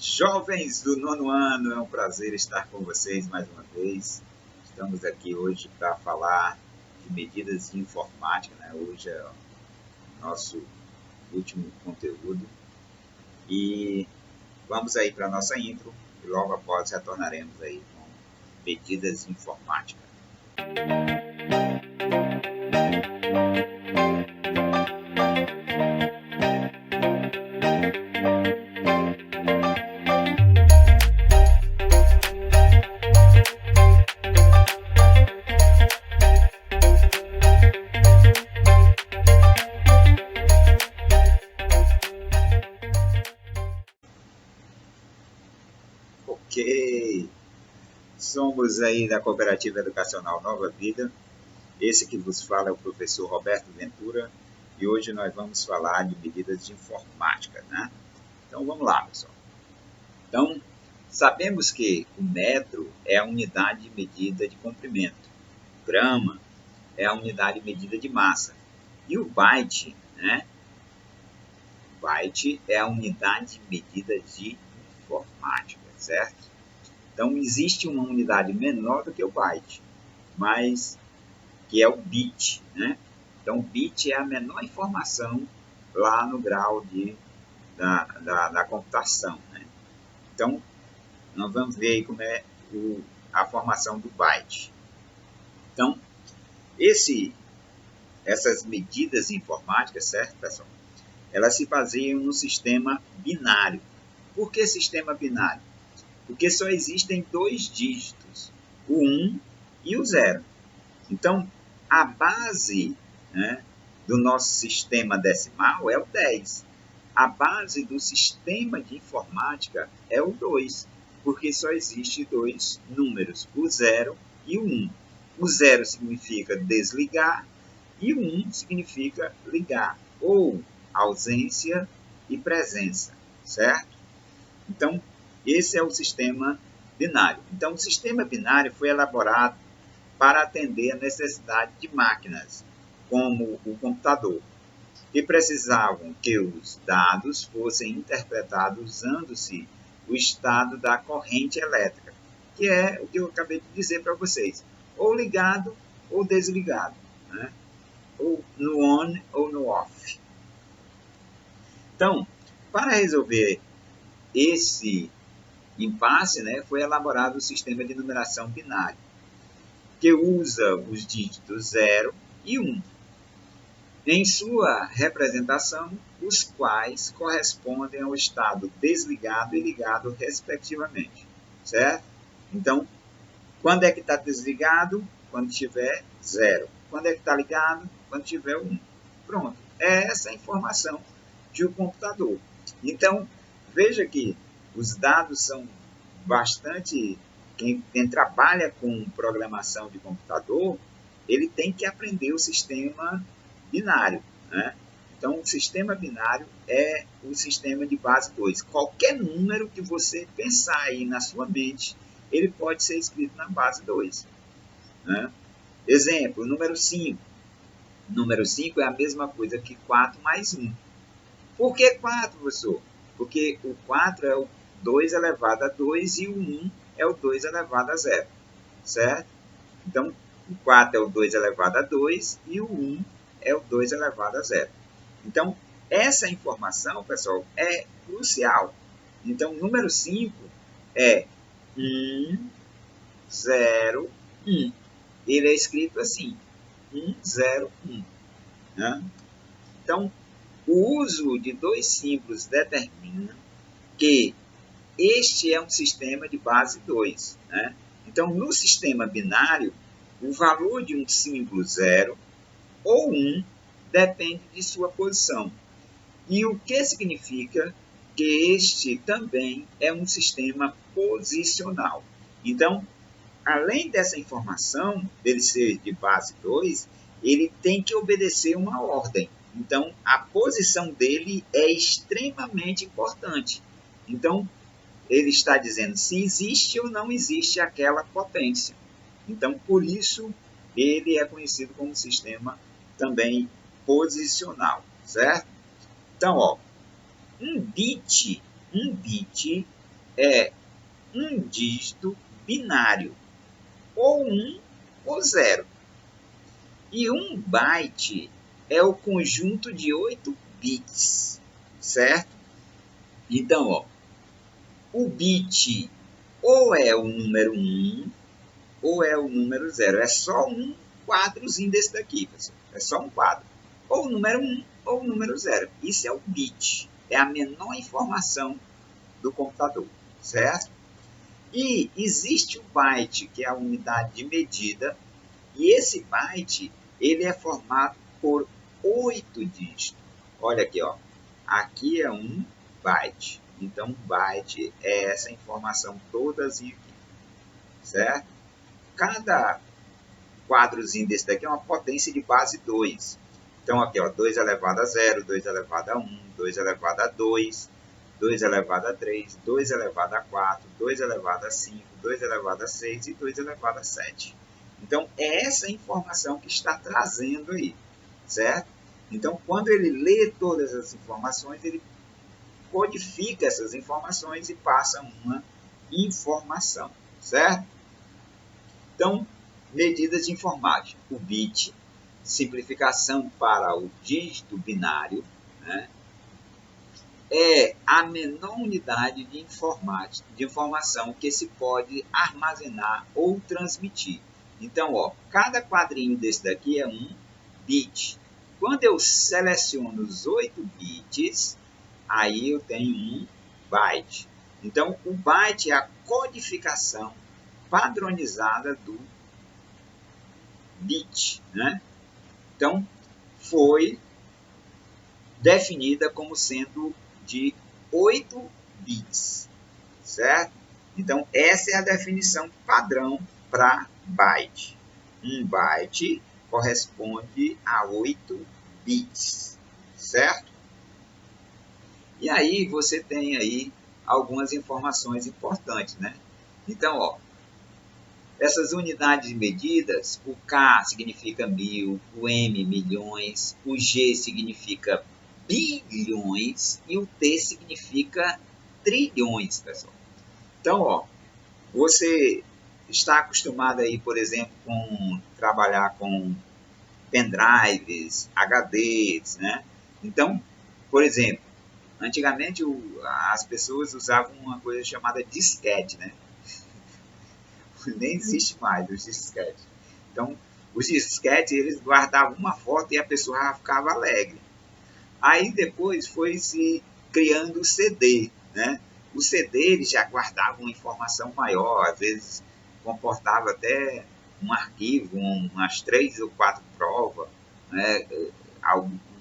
Jovens do nono ano, é um prazer estar com vocês mais uma vez. Estamos aqui hoje para falar de medidas de informática, né? Hoje é o nosso último conteúdo. E vamos aí para a nossa intro e logo após retornaremos aí com medidas de informática. Ok, somos aí da Cooperativa Educacional Nova Vida. Esse que vos fala é o professor Roberto Ventura e hoje nós vamos falar de medidas de informática, né? Então vamos lá, pessoal. Então, sabemos que o metro é a unidade de medida de comprimento, o grama é a unidade de medida de massa e o byte, né? O byte é a unidade de medida de informática, certo? Então, existe uma unidade menor do que o byte, mas que é o bit, né? Então, o bit é a menor informação lá no grau da computação, né? Então, nós vamos ver aí como é a formação do byte. Então, essas medidas informáticas, certo, pessoal? Elas se baseiam no sistema binário. Por que sistema binário? Porque só existem dois dígitos, o 1 e o 0. Então, a base, né, do nosso sistema decimal é o 10. A base do sistema de informática é o 2, porque só existe dois números, o 0 e o 1. O 0 significa desligar e o 1 significa ligar, ou ausência e presença, certo? Então, esse é o sistema binário. Então, o sistema binário foi elaborado para atender a necessidade de máquinas, como o computador, que precisavam que os dados fossem interpretados usando-se o estado da corrente elétrica, que é o que eu acabei de dizer para vocês, ou ligado ou desligado, né? Ou no on ou no off. Então, para resolver esse impasse, né, foi elaborado o sistema de numeração binário, que usa os dígitos 0 e 1 em sua representação, os quais correspondem ao estado desligado e ligado, respectivamente, certo? Então, quando é que está desligado? Quando tiver 0. Quando é que está ligado? Quando tiver 1. Pronto, é essa a informação de um computador. Então, veja que os dados são bastante... Quem trabalha com programação de computador, ele tem que aprender o sistema binário, né? Então, o sistema binário é o sistema de base 2. Qualquer número que você pensar aí na sua mente, ele pode ser escrito na base 2. Né? Exemplo, número 5. Número 5 é a mesma coisa que 4 mais 1. Por que 4, professor? Porque o 4 é o 2 elevado a 2 e o 1 é o 2 elevado a 0. Certo? Então, o 4 é o 2 elevado a 2 e o 1 é o 2 elevado a 0. Então, essa informação, pessoal, é crucial. Então, o número 5 é 1, 0, 1. Ele é escrito assim, 1, 0, 1. Né? Então, o uso de dois símbolos determina que este é um sistema de base 2. Né? Então, no sistema binário, o valor de um símbolo 0 ou 1 depende de sua posição. E o que significa que este também é um sistema posicional. Então, além dessa informação, dele ser de base 2, ele tem que obedecer uma ordem. Então, a posição dele é extremamente importante. Então, ele está dizendo se existe ou não existe aquela potência. Então, por isso, ele é conhecido como sistema também posicional, certo? Então, ó, um bit é um dígito binário, ou 1 ou 0. E um byte é o conjunto de 8 bits, certo? Então, ó, o bit ou é o número 1 ou é o número 0. É só um quadrozinho desse daqui, pessoal. É só um quadro. Ou o número 1 ou o número 0. Isso é o bit. É a menor informação do computador, certo? E existe o byte, que é a unidade de medida, e esse byte ele é formado por 8 dígitos. Olha aqui, ó. Aqui é um byte. Então, um byte é essa informação todazinha aqui, certo? Cada quadrozinho desse daqui é uma potência de base 2. Então, aqui, ó, 2 elevado a 0, 2 elevado a 1, 2 elevado a 2, 2 elevado a 3, 2 elevado a 4, 2 elevado a 5, 2 elevado a 6 e 2 elevado a 7. Então, é essa informação que está trazendo aí, certo? Então, quando ele lê todas as informações, ele codifica essas informações e passa uma informação, certo? Então, medidas de informática. O bit, simplificação para o dígito binário, né, é a menor unidade de informação que se pode armazenar ou transmitir. Então, ó, cada quadrinho desse daqui é um bit. Quando eu seleciono os 8 bits, aí eu tenho um byte. Então, o byte é a codificação padronizada do bit, né? Então, foi definida como sendo de 8 bits, certo? Então, essa é a definição padrão para byte. Um byte corresponde a 8 bits, certo? E aí você tem aí algumas informações importantes, né? Então, ó, essas unidades de medidas, o K significa 1000, o M milhões, o G significa bilhões e o T significa trilhões, pessoal. Então, ó, você está acostumado aí, por exemplo, com trabalhar com pendrives, HDs, né? Então, por exemplo, antigamente as pessoas usavam uma coisa chamada disquete, né? Nem existe mais os disquetes. Então, os disquetes, eles guardavam uma foto e a pessoa ficava alegre. Aí depois foi se criando o CD, né? O CD ele já guardava uma informação maior, às vezes comportava até um arquivo, umas 3 ou 4 provas, né?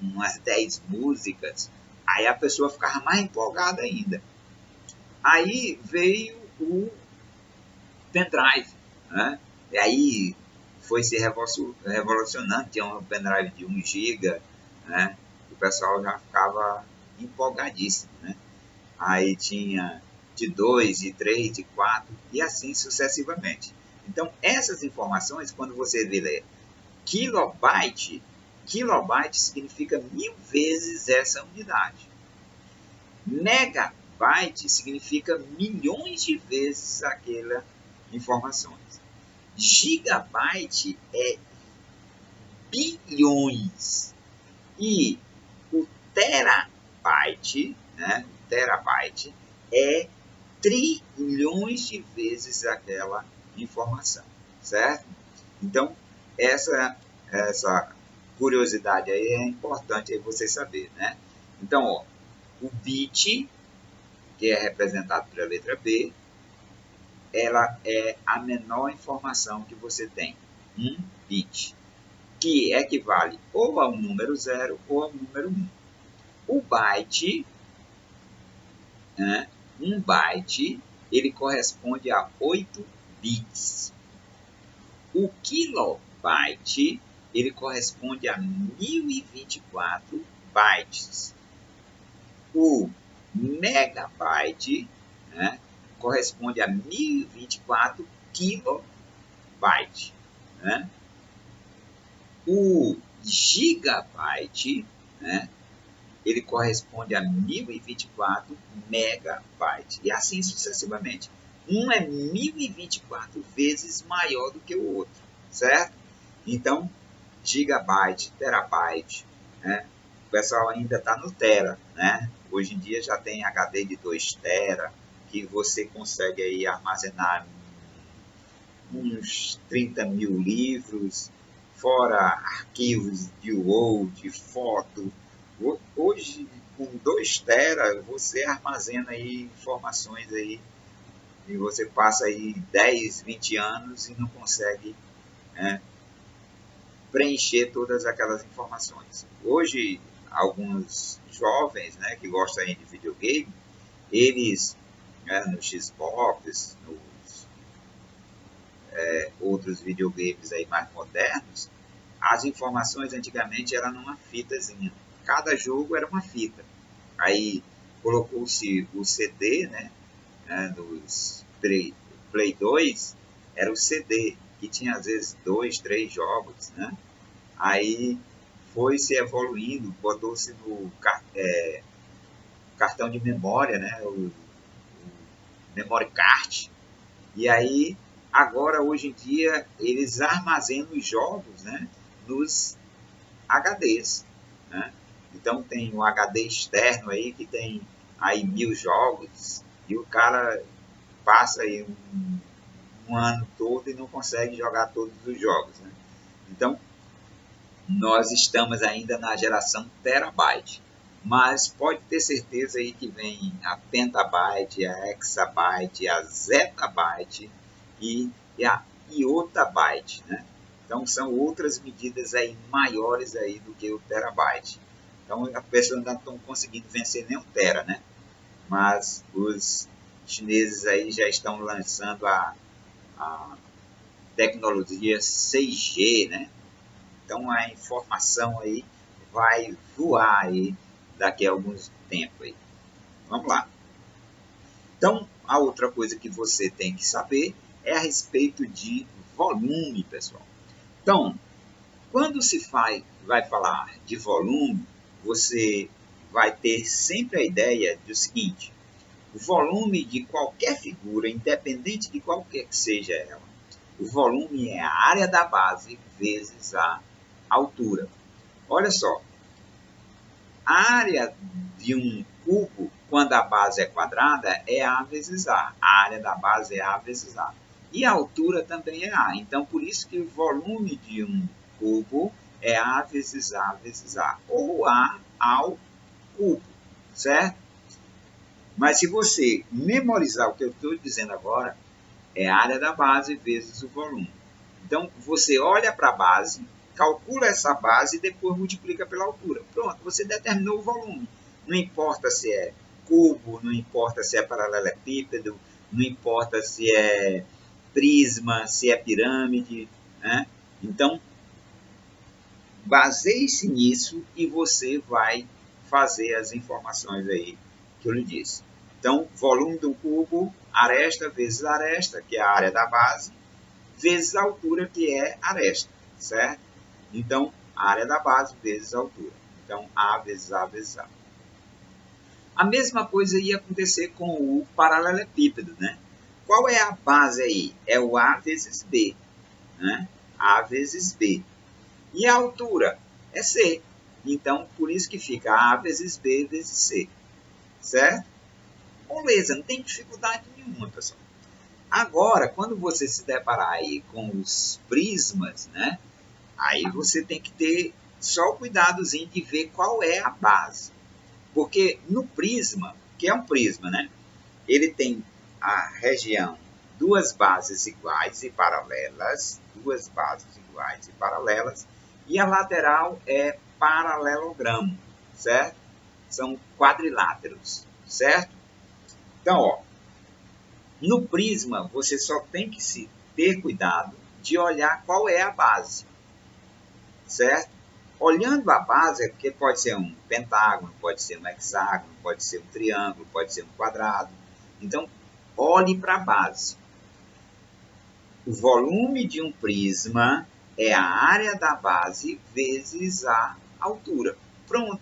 Umas 10 músicas. Aí a pessoa ficava mais empolgada ainda. Aí veio o pendrive, né? E aí foi se revolucionando, tinha um pendrive de 1 GB, né? O pessoal já ficava empolgadíssimo, né? Aí tinha de 2, de 3, de 4 e assim sucessivamente. Então, essas informações, quando você vê kilobyte, kilobyte significa 1000 vezes essa unidade. Megabyte significa milhões de vezes aquela informações. Gigabyte é bilhões. E o terabyte, né? O terabyte é trilhões de vezes aquela informação, certo? Então, essa curiosidade aí é importante você saber, né? Então, ó, o bit, que é representado pela letra B, ela é a menor informação que você tem, um bit, que equivale ou ao número 0 ou ao número 1. O byte, né, um byte, ele corresponde a 8 bits. O kilobyte, ele corresponde a 1024 bytes. O megabyte, né, corresponde a 1024 kilobytes, né? O gigabyte, né, ele corresponde a 1024 megabytes. E assim sucessivamente. Um é 1024 vezes maior do que o outro, certo? Então, gigabyte, terabyte, né? O pessoal ainda está no tera, né? Hoje em dia já tem HD de 2 tera, que você consegue aí armazenar uns 30 mil livros, fora arquivos de Word, foto. Hoje, com 2 tera, você armazena aí informações aí, e você passa aí 10, 20 anos e não consegue, né, preencher todas aquelas informações. Hoje, alguns jovens, né, que gostam aí de videogame, eles, né, no Xbox, nos outros videogames aí mais modernos, as informações antigamente eram numa fitazinha. Cada jogo era uma fita. Aí colocou-se o CD, né, dos Play 2, era o CD, que tinha às vezes 2, 3 jogos, né? Aí foi se evoluindo, botou-se no cartão de memória, né, o memory card, e aí agora hoje em dia eles armazenam os jogos, né, nos HDs, né? Então tem um HD externo aí que tem aí 1000 jogos e o cara passa aí um ano todo e não consegue jogar todos os jogos, né? Então nós estamos ainda na geração terabyte, mas pode ter certeza aí que vem a pentabyte, a hexabyte, a zettabyte e a iotabyte, né? Então são outras medidas aí maiores aí do que o terabyte. Então a pessoa ainda não estão conseguindo vencer nem um tera, né? Mas os chineses aí já estão lançando a tecnologia 6G, né? Então a informação aí vai voar aí daqui a alguns tempos aí. Vamos lá. Então a outra coisa que você tem que saber é a respeito de volume, pessoal. Então, quando se vai falar de volume, você vai ter sempre a ideia do seguinte: o volume de qualquer figura, independente de qualquer que seja ela, o volume é a área da base vezes a altura. Olha só, a área de um cubo, quando a base é quadrada, é A vezes A. A área da base é A vezes A. E a altura também é A. Então, por isso que o volume de um cubo é A vezes A vezes A. Ou A ao cubo, certo? Mas se você memorizar o que eu estou dizendo agora, é a área da base vezes o volume. Então, você olha para a base, calcula essa base e depois multiplica pela altura. Pronto, você determinou o volume. Não importa se é cubo, não importa se é paralelepípedo, não importa se é prisma, se é pirâmide, né? Então, baseie-se nisso e você vai fazer as informações aí que eu lhe disse. Então, volume do cubo, aresta vezes aresta, que é a área da base, vezes a altura, que é aresta, certo? Então, a área da base vezes a altura. Então, A vezes A vezes A. A mesma coisa ia acontecer com o paralelepípedo, né? Qual é a base aí? É o A vezes B, né? A vezes B. E a altura é C. Então, por isso que fica A vezes B vezes C, certo? Beleza, não tem dificuldade nenhuma, pessoal. Agora, quando você se deparar aí com os prismas, né? Aí você tem que ter só o cuidadozinho de ver qual é a base. Porque no prisma, que é um prisma, né? Ele tem a região duas bases iguais e paralelas, duas bases iguais e paralelas, e a lateral é paralelogramo, certo? São quadriláteros, certo? Então, ó, no prisma você só tem que se ter cuidado de olhar qual é a base, certo? Olhando a base, porque pode ser um pentágono, pode ser um hexágono, pode ser um triângulo, pode ser um quadrado. Então, olhe para a base. O volume de um prisma é a área da base vezes a altura. Pronto.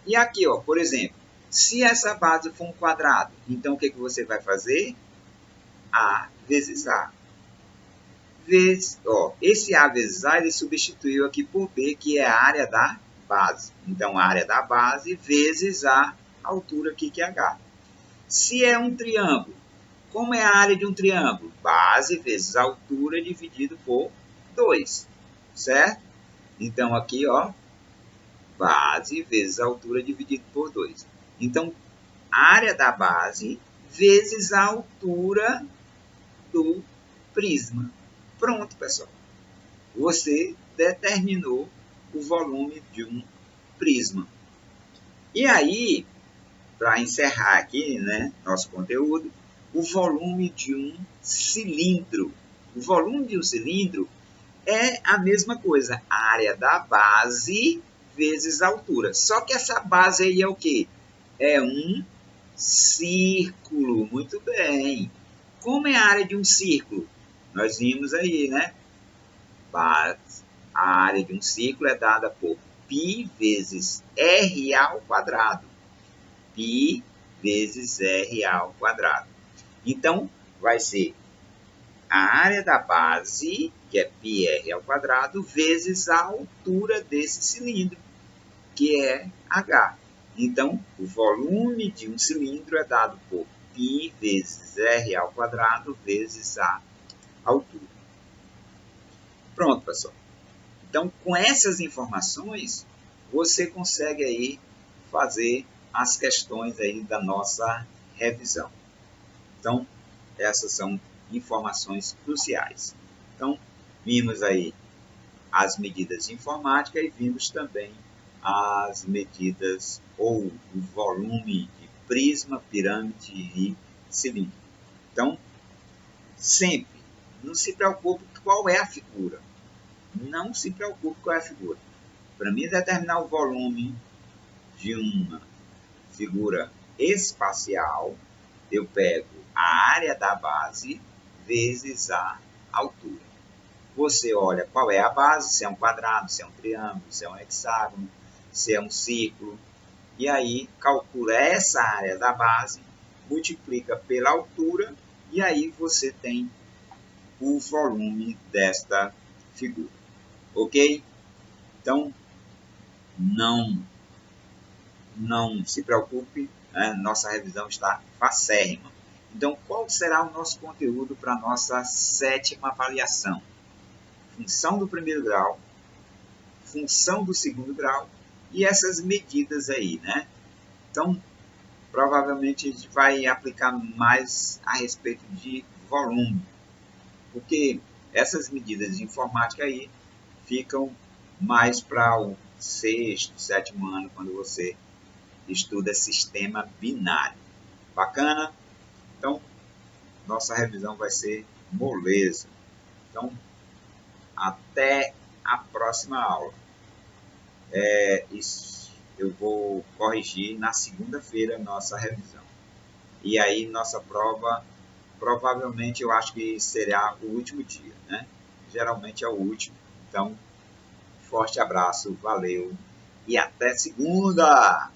E aqui, ó, por exemplo, se essa base for um quadrado, então o que você vai fazer? A vezes A. Esse A vezes A, ele substituiu aqui por B, que é a área da base. Então, a área da base vezes a altura aqui, que é H. Se é um triângulo, como é a área de um triângulo? Base vezes a altura dividido por 2, certo? Então, aqui, ó, base vezes a altura dividido por 2. Então, a área da base vezes a altura do prisma. Pronto, pessoal. Você determinou o volume de um prisma. E aí, para encerrar aqui, né, nosso conteúdo, o volume de um cilindro. O volume de um cilindro é a mesma coisa, a área da base vezes a altura. Só que essa base aí é o quê? É um círculo. Muito bem. Como é a área de um círculo? Nós vimos aí, né? Base. A área de um círculo é dada por π vezes r ao quadrado. π vezes r ao quadrado. Então, vai ser a área da base, que é πr ao quadrado, vezes a altura desse cilindro, que é h. Então, o volume de um cilindro é dado por π vezes r ao quadrado vezes a altura. Pronto, pessoal. Então, com essas informações, você consegue aí fazer as questões aí da nossa revisão. Então, essas são informações cruciais. Então, vimos aí as medidas de informática e vimos também as medidas ou o volume de prisma, pirâmide e cilindro. Então, sempre, não se preocupe qual é a figura. Não se preocupe qual é a figura. Para mim, determinar o volume de uma figura espacial, eu pego a área da base vezes a altura. Você olha qual é a base, se é um quadrado, se é um triângulo, se é um hexágono, se é um círculo. E aí calcula essa área da base, multiplica pela altura e aí você tem o volume desta figura. Ok? Então, não se preocupe, né? Nossa revisão está facérrima. Então, qual será o nosso conteúdo para a nossa 7ª avaliação? Função do primeiro grau, função do segundo grau e essas medidas aí, né? Então, provavelmente a gente vai aplicar mais a respeito de volume, porque essas medidas de informática aí ficam mais para o 6º, 7º ano, quando você estuda sistema binário. Bacana? Então, nossa revisão vai ser moleza. Então, até a próxima aula. Eu vou corrigir na segunda-feira nossa revisão. E aí, nossa prova, provavelmente, eu acho que será o último dia, né? Geralmente é o último. Então, forte abraço, valeu e até segunda!